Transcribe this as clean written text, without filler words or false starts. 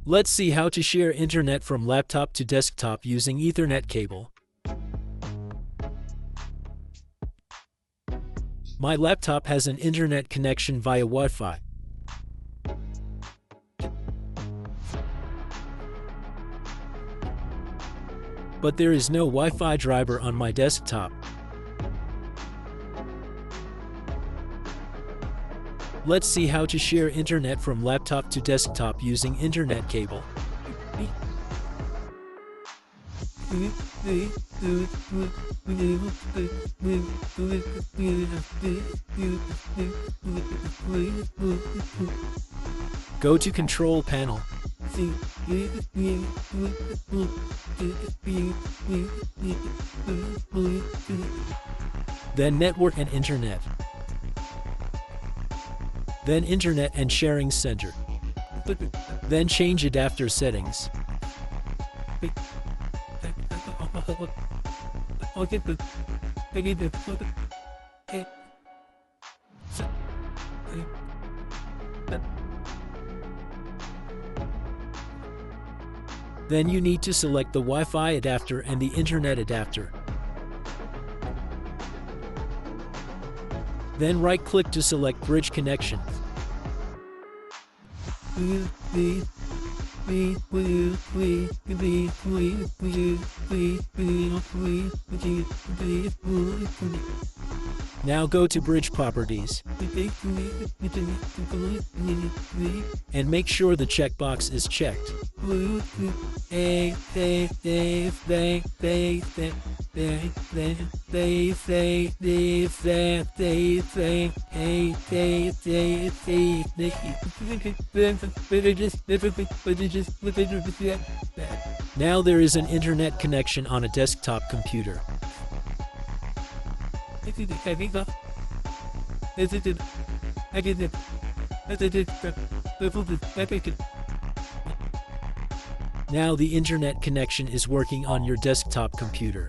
Let's see how to share internet from laptop to desktop using Ethernet cable. My laptop has an internet connection via Wi-Fi. But there is no Wi-Fi driver on my desktop. Let's see how to share internet from laptop to desktop using internet cable. Go to Control Panel. Then Network and Internet. Then Internet and Sharing Center. Then change adapter settings. Then you need to select the Wi-Fi adapter and the Internet adapter. Then right-click to select Bridge Connection. Now go to Bridge Properties and make sure the checkbox is checked. Now there is an internet connection on a desktop computer. Now the internet connection is working on your desktop computer.